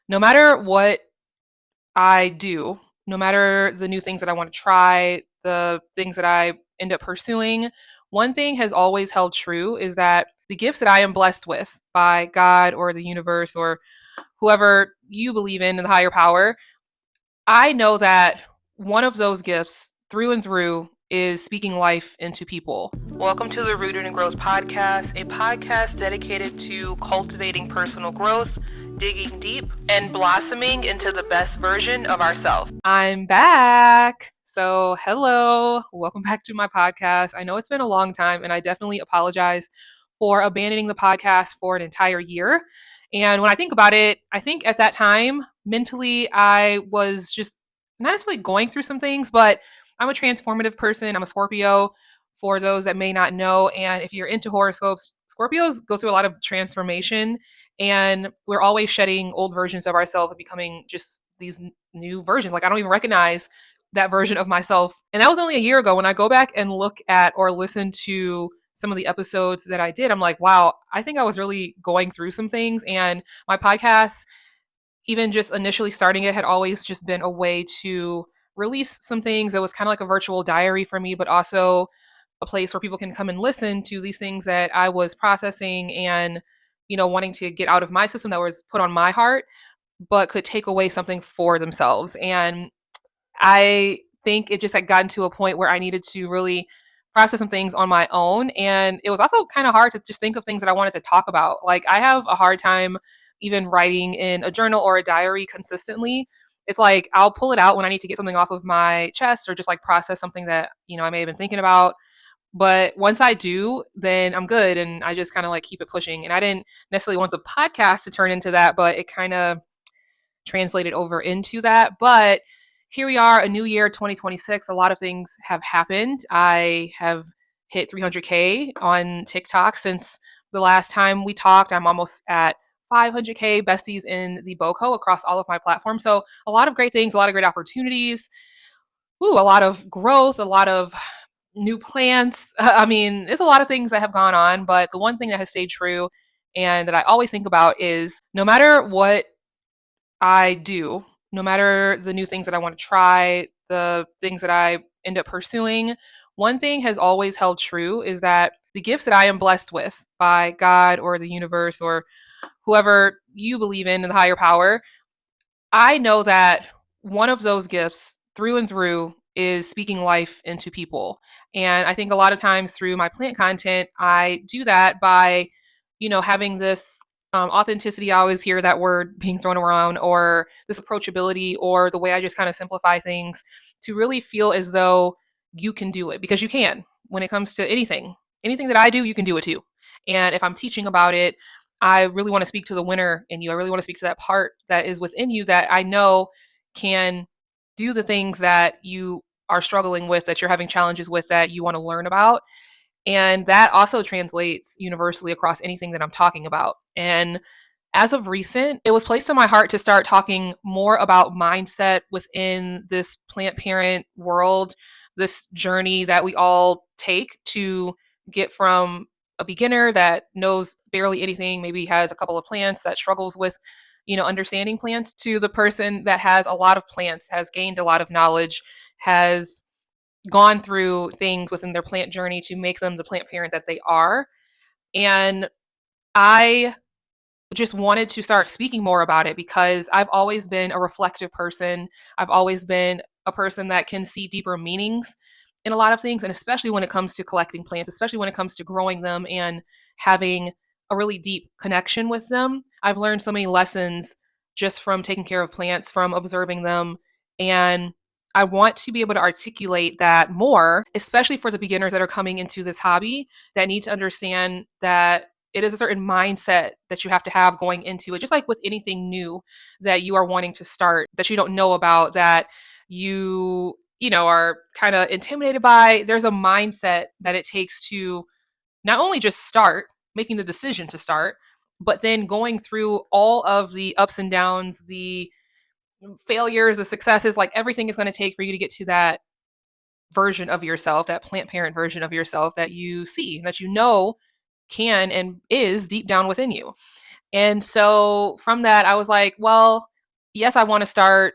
No matter what I do, no matter the new things that I want to try, the things that I end up pursuing, one thing has always held true is that the gifts that I am blessed with by God or the universe or whoever you believe in the higher power, I know that one of those gifts through and through is speaking life into people. Welcome to the Rooted in Growth podcast, a podcast dedicated to cultivating personal growth, digging deep, and blossoming into the best version of ourselves. I'm back. So, hello. Welcome back to my podcast. I know it's been a long time, and I definitely apologize for abandoning the podcast for an entire year. And when I think about it, I think at that time, mentally, I was just not necessarily going through some things, but I'm a transformative person. I'm a Scorpio, for those that may not know. And if you're into horoscopes, Scorpios go through a lot of transformation, and we're always shedding old versions of ourselves and becoming just these new versions. Like, I don't even recognize that version of myself. And that was only a year ago. When I go back and look at or listen to some of the episodes that I did, I'm like, wow, I think I was really going through some things. And my podcast, even just initially starting it, had always just been a way to release some things. It was kind of like a virtual diary for me, but also a place where people can come and listen to these things that I was processing and, wanting to get out of my system that was put on my heart, but could take away something for themselves. And I think it just had gotten to a point where I needed to really process some things on my own. And it was also kind of hard to just think of things that I wanted to talk about. Like, I have a hard time even writing in a journal or a diary consistently. It's like I'll pull it out when I need to get something off of my chest or just like process something that, I may have been thinking about. But once I do, then I'm good. And I just kind of like keep it pushing. And I didn't necessarily want the podcast to turn into that, but it kind of translated over into that. But here we are, a new year, 2026. A lot of things have happened. I have hit 300K on TikTok since the last time we talked. I'm almost at 500K besties in the BOCO across all of my platforms. So a lot of great things, a lot of great opportunities. Ooh, a lot of growth, a lot of new plans. I mean, there's a lot of things that have gone on, but the one thing that has stayed true and that I always think about is no matter what I do, no matter the new things that I want to try, the things that I end up pursuing, one thing has always held true is that the gifts that I am blessed with by God or the universe or whoever you believe in the higher power, I know that one of those gifts through and through is speaking life into people. And I think a lot of times through my plant content, I do that by, having this authenticity. I always hear that word being thrown around, or this approachability, or the way I just kind of simplify things to really feel as though you can do it, because you can. When it comes to anything that I do, you can do it too. And if I'm teaching about it, I really want to speak to the winner in you. I really want to speak to that part that is within you that I know can do the things that you are struggling with, that you're having challenges with, that you want to learn about. And that also translates universally across anything that I'm talking about. And as of recent, it was placed in my heart to start talking more about mindset within this plant parent world, this journey that we all take to get from a beginner that knows barely anything, maybe has a couple of plants, that struggles with, understanding plants, to the person that has a lot of plants, has gained a lot of knowledge, has gone through things within their plant journey to make them the plant parent that they are. And I just wanted to start speaking more about it because I've always been a reflective person. I've always been a person that can see deeper meanings in a lot of things, and especially when it comes to collecting plants, especially when it comes to growing them and having a really deep connection with them. I've learned so many lessons just from taking care of plants, from observing them, and I want to be able to articulate that more, especially for the beginners that are coming into this hobby, that need to understand that it is a certain mindset that you have to have going into it, just like with anything new that you are wanting to start, that you don't know about, that are kind of intimidated by. There's a mindset that it takes to not only just start, making the decision to start, but then going through all of the ups and downs, the failures, the successes, like everything is going to take for you to get to that version of yourself, that plant parent version of yourself that you see, that can and is deep down within you. And so from that, I was like, well, yes, I want to start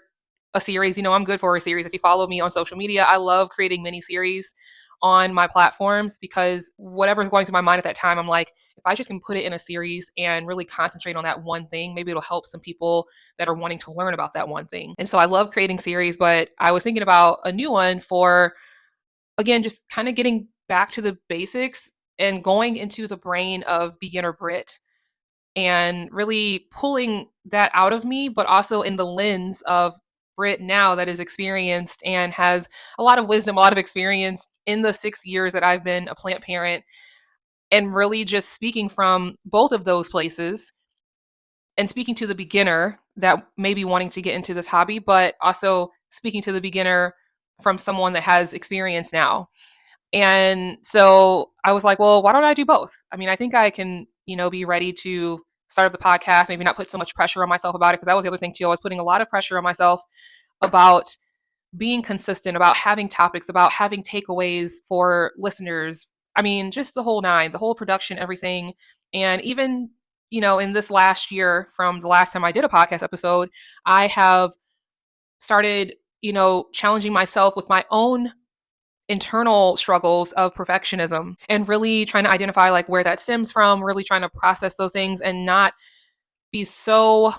a series. I'm good for a series. If you follow me on social media, I love creating mini series on my platforms because whatever's going through my mind at that time, I'm like, if I just can put it in a series and really concentrate on that one thing, maybe it'll help some people that are wanting to learn about that one thing. And so I love creating series, but I was thinking about a new one for, again, just kind of getting back to the basics and going into the brain of beginner Brit and really pulling that out of me, but also in the lens of Brit now that is experienced and has a lot of wisdom, a lot of experience in the 6 years that I've been a plant parent, and really just speaking from both of those places and speaking to the beginner that may be wanting to get into this hobby, but also speaking to the beginner from someone that has experience now. And so I was like, well, why don't I do both? I mean, I think I can, be ready to start the podcast, maybe not put so much pressure on myself about it. Cause that was the other thing too. I was putting a lot of pressure on myself about being consistent, about having topics, about having takeaways for listeners. I mean, just the whole nine, the whole production, everything. And even, in this last year from the last time I did a podcast episode, I have started, challenging myself with my own internal struggles of perfectionism and really trying to identify like where that stems from, really trying to process those things and not be so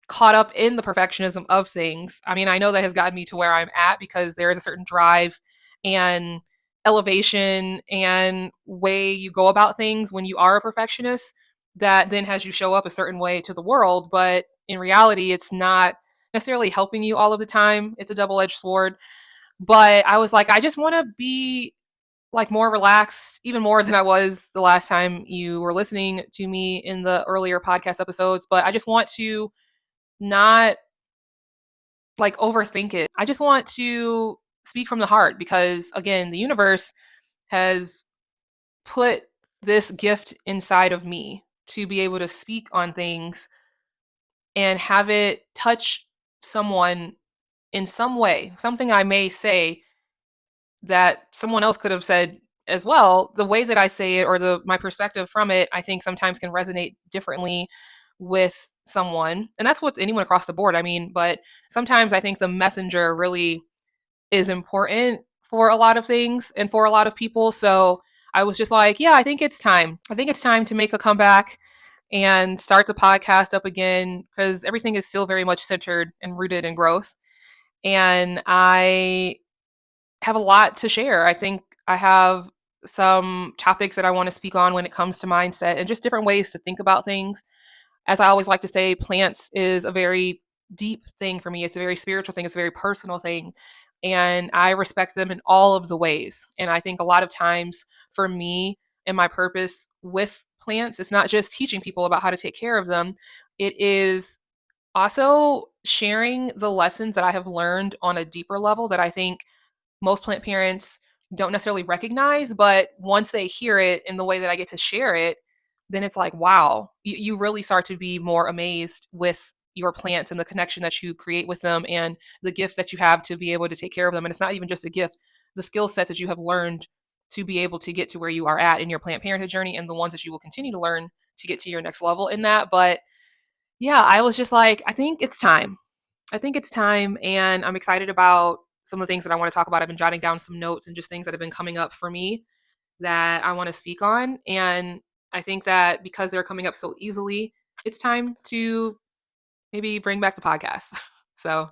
caught up in the perfectionism of things. I mean, I know that has gotten me to where I'm at because there is a certain drive and elevation and way you go about things when you are a perfectionist that then has you show up a certain way to the world, but in reality it's not necessarily helping you all of the time. It's a double-edged sword. But I was like, I just want to be like more relaxed, even more than I was the last time you were listening to me in the earlier podcast episodes. But I just want to not like overthink it. I just want to speak from the heart because, again, the universe has put this gift inside of me to be able to speak on things and have it touch someone in some way, something I may say that someone else could have said as well. The way that I say it or the my perspective from it, I think sometimes can resonate differently with someone. And that's with anyone across the board. I mean, but sometimes I think the messenger really is important for a lot of things and for a lot of people. So I was just like, yeah, I think it's time. I think it's time to make a comeback and start the podcast up again because everything is still very much centered and rooted in growth. And I have a lot to share. I think I have some topics that I want to speak on when it comes to mindset and just different ways to think about things. As I always like to say, plants is a very deep thing for me. It's a very spiritual thing, it's a very personal thing. And I respect them in all of the ways. And I think a lot of times for me and my purpose with plants, it's not just teaching people about how to take care of them, it is also sharing the lessons that I have learned on a deeper level that I think most plant parents don't necessarily recognize, but once they hear it in the way that I get to share it, then it's like, wow, you really start to be more amazed with your plants and the connection that you create with them and the gift that you have to be able to take care of them. And it's not even just a gift, the skill sets that you have learned to be able to get to where you are at in your plant parenthood journey and the ones that you will continue to learn to get to your next level in that. But yeah, I was just like, I think it's time. I think it's time, and I'm excited about some of the things that I want to talk about. I've been jotting down some notes and just things that have been coming up for me that I want to speak on. And I think that because they're coming up so easily, it's time to maybe bring back the podcast. So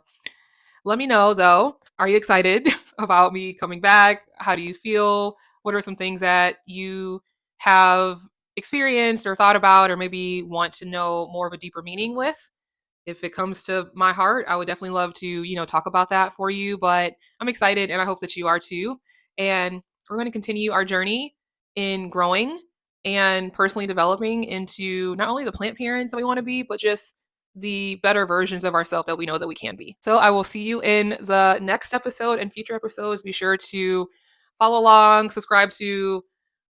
let me know though. Are you excited about me coming back? How do you feel? What are some things that you have experienced or thought about, or maybe want to know more of a deeper meaning with? If it comes to my heart, I would definitely love to, talk about that for you. But I'm excited and I hope that you are too. And we're going to continue our journey in growing and personally developing into not only the plant parents that we want to be, but just the better versions of ourselves that we know that we can be. So I will see you in the next episode and future episodes. Be sure to follow along, subscribe to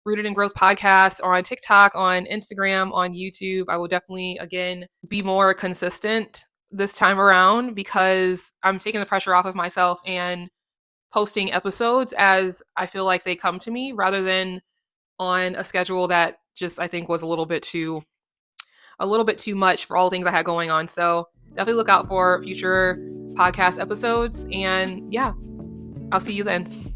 Rooted in Growth podcast on TikTok, on Instagram, on YouTube. I will definitely, again, be more consistent this time around because I'm taking the pressure off of myself and posting episodes as I feel like they come to me rather than on a schedule that just I think was a little bit too much for all the things I had going on. So definitely look out for future podcast episodes. And yeah, I'll see you then.